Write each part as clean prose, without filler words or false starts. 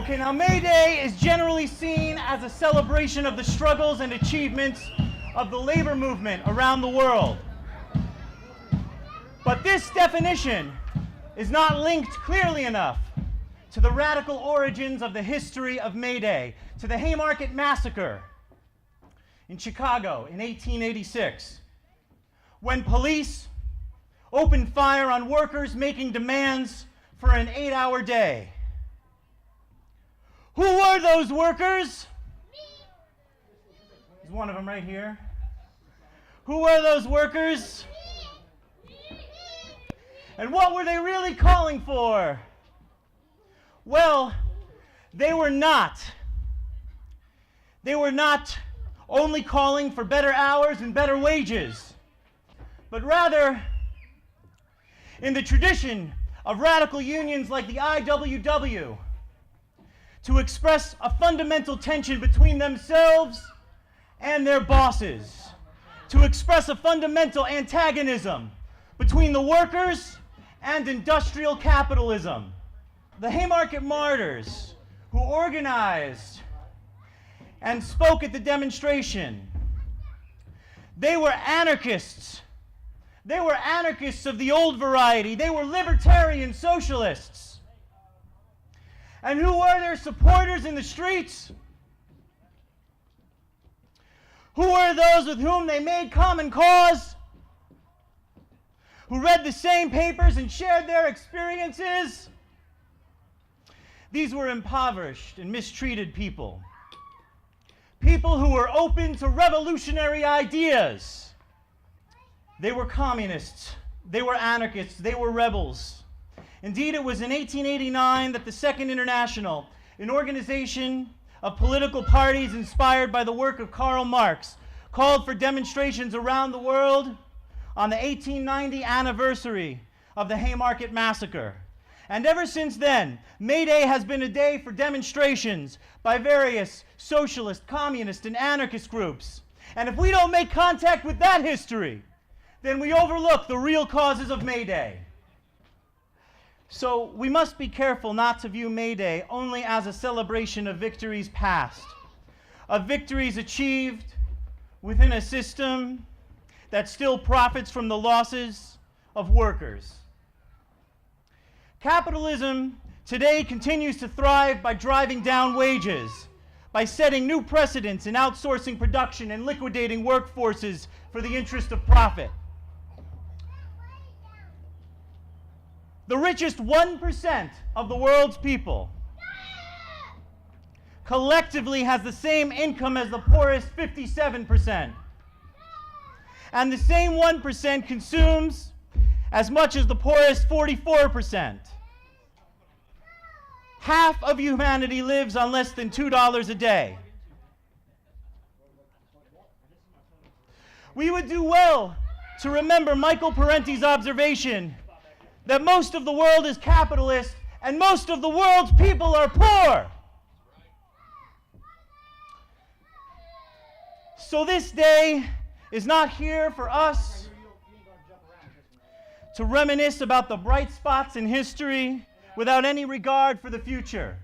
Okay, now May Day is generally seen as a celebration of the struggles and achievements of the labor movement around the world. But this definition is not linked clearly enough to the radical origins of the history of May Day, to the Haymarket Massacre in Chicago in 1886, when police opened fire on workers making demands for an 8-hour day. Who were those workers? There's one of them right here. Who were those workers? And what were they really calling for? Well, they were not only calling for better hours and better wages, but rather, in the tradition of radical unions like the IWW, to express a fundamental tension between themselves and their bosses, to express a fundamental antagonism between the workers and industrial capitalism. The Haymarket Martyrs, who organized and spoke at the demonstration, they were anarchists. They were anarchists of the old variety. They were libertarian socialists. And who were their supporters in the streets? Who were those with whom they made common cause? Who read the same papers and shared their experiences? These were impoverished and mistreated people. People who were open to revolutionary ideas. They were communists. They were anarchists. They were rebels. Indeed, it was in 1889 that the Second International, an organization of political parties inspired by the work of Karl Marx, called for demonstrations around the world on the 1890 anniversary of the Haymarket Massacre. And ever since then, May Day has been a day for demonstrations by various socialist, communist, and anarchist groups. And if we don't make contact with that history, then we overlook the real causes of May Day. So we must be careful not to view May Day only as a celebration of victories past, of victories achieved within a system that still profits from the losses of workers. Capitalism today continues to thrive by driving down wages, by setting new precedents in outsourcing production and liquidating workforces for the interest of profit. The richest 1% of the world's people collectively has the same income as the poorest 57%. And the same 1% consumes as much as the poorest 44%. Half of humanity lives on less than $2 a day. We would do well to remember Michael Parenti's observation that most of the world is capitalist and most of the world's people are poor. So this day is not here for us to reminisce about the bright spots in history without any regard for the future.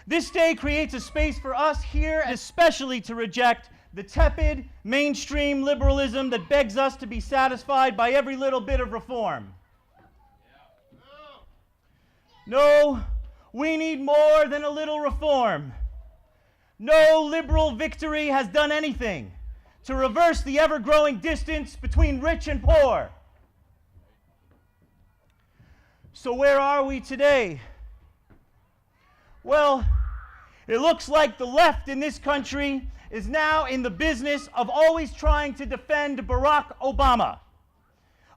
This day creates a space for us here, especially to reject the tepid, mainstream liberalism that begs us to be satisfied by every little bit of reform. No, we need more than a little reform. No liberal victory has done anything to reverse the ever-growing distance between rich and poor. So where are we today? Well, it looks like the left in this country is now in the business of always trying to defend Barack Obama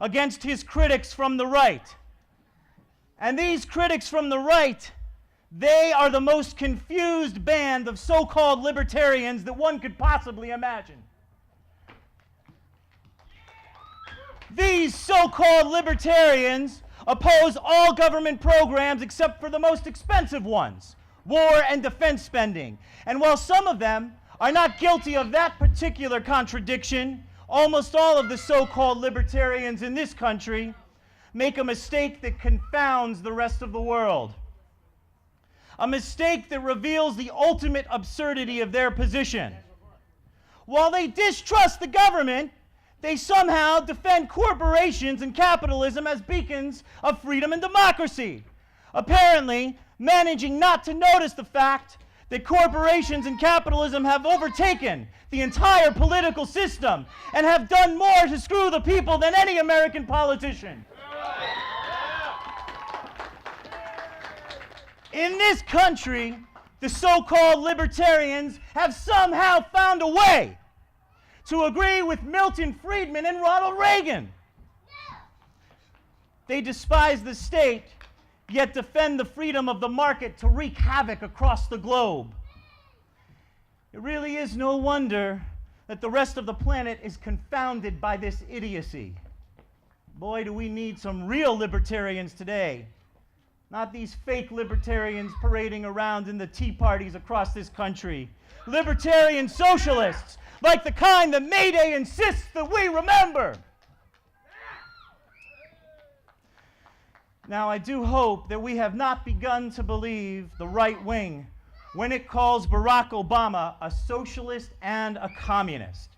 against his critics from the right. And these critics from the right, they are the most confused band of so-called libertarians that one could possibly imagine. These so-called libertarians oppose all government programs except for the most expensive ones, war and defense spending. And while some of them are not guilty of that particular contradiction, almost all of the so-called libertarians in this country, make a mistake that confounds the rest of the world. A mistake that reveals the ultimate absurdity of their position. While they distrust the government, they somehow defend corporations and capitalism as beacons of freedom and democracy, apparently managing not to notice the fact that corporations and capitalism have overtaken the entire political system and have done more to screw the people than any American politician. In this country, the so-called libertarians have somehow found a way to agree with Milton Friedman and Ronald Reagan. They despise the state, yet defend the freedom of the market to wreak havoc across the globe. It really is no wonder that the rest of the planet is confounded by this idiocy. Boy, do we need some real libertarians today. Not these fake libertarians parading around in the tea parties across this country. Libertarian socialists, like the kind that May Day insists that we remember. Now, I do hope that we have not begun to believe the right wing when it calls Barack Obama a socialist and a communist.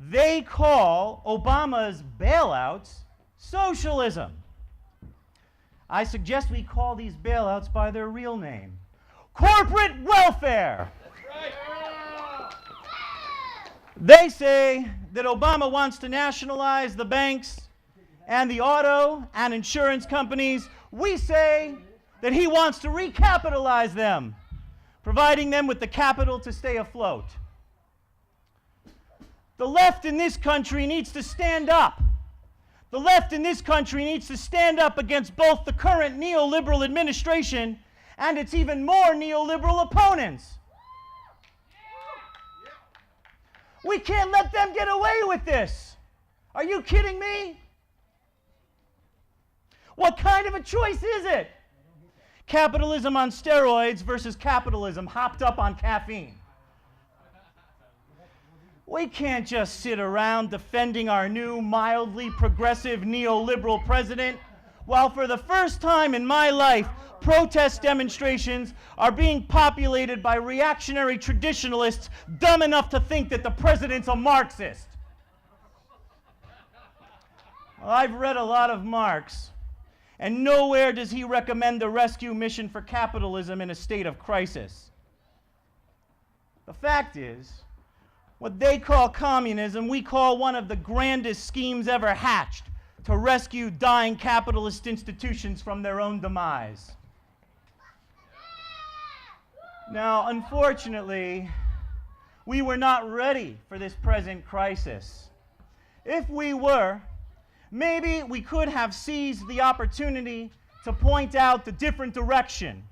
They call Obama's bailouts socialism. I suggest we call these bailouts by their real name: corporate welfare. They say that Obama wants to nationalize the banks and the auto and insurance companies. We say that he wants to recapitalize them, providing them with the capital to stay afloat. The left in this country needs to stand up. The left in this country needs to stand up against both the current neoliberal administration and its even more neoliberal opponents. We can't let them get away with this. Are you kidding me? What kind of a choice is it? Capitalism on steroids versus capitalism hopped up on caffeine. We can't just sit around defending our new, mildly progressive neoliberal president while for the first time in my life, protest demonstrations are being populated by reactionary traditionalists dumb enough to think that the president's a Marxist. Well, I've read a lot of Marx, and nowhere does he recommend a rescue mission for capitalism in a state of crisis. The fact is, what they call communism, we call one of the grandest schemes ever hatched to rescue dying capitalist institutions from their own demise. Now, unfortunately, we were not ready for this present crisis. If we were, maybe we could have seized the opportunity to point out the different direction,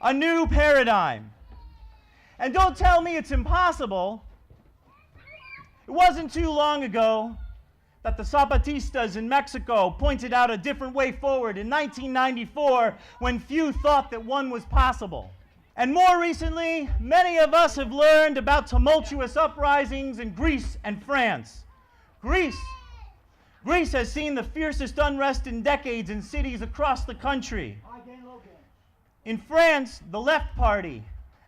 a new paradigm. And don't tell me it's impossible. It wasn't too long ago that the Zapatistas in Mexico pointed out a different way forward in 1994 when few thought that one was possible. And more recently, many of us have learned about tumultuous uprisings in Greece and France. Greece has seen the fiercest unrest in decades in cities across the country. In France, the Left Party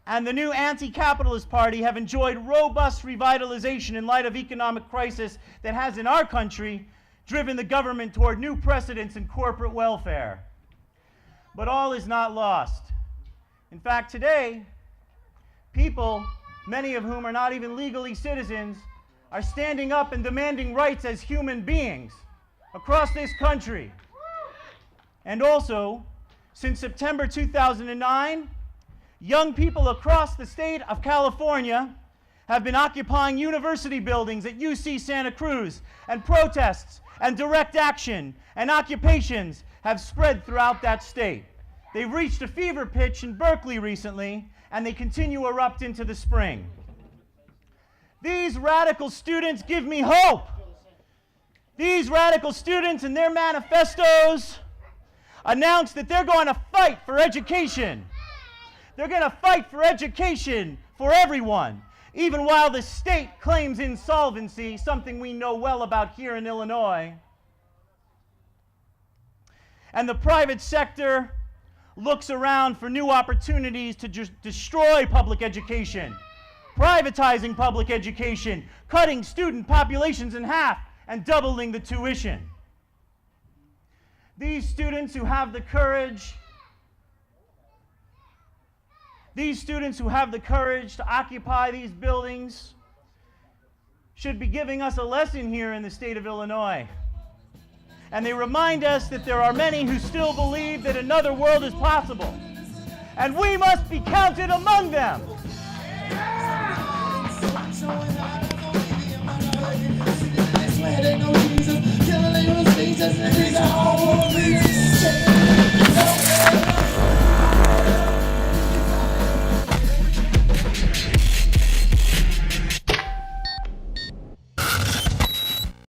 and the new anti-capitalist party have enjoyed robust revitalization in light of economic crisis that has, in our country, driven the government toward new precedents in corporate welfare. But all is not lost. In fact, today, people, many of whom are not even legally citizens, are standing up and demanding rights as human beings across this country. And also, since September 2009, young people across the state of California have been occupying university buildings at UC Santa Cruz, and protests and direct action and occupations have spread throughout that state. They've reached a fever pitch in Berkeley recently, and they continue to erupt into the spring. These radical students give me hope. These radical students in their manifestos announce that they're going to fight for education. They're going to fight for education for everyone. even while the state claims insolvency, something we know well about here in Illinois. And the private sector looks around for new opportunities to destroy public education, privatizing public education, cutting student populations in half, and doubling the tuition. These students who have the courage to occupy these buildings should be giving us a lesson here in the state of Illinois. And they remind us that there are many who still believe that another world is possible. And we must be counted among them. Yeah!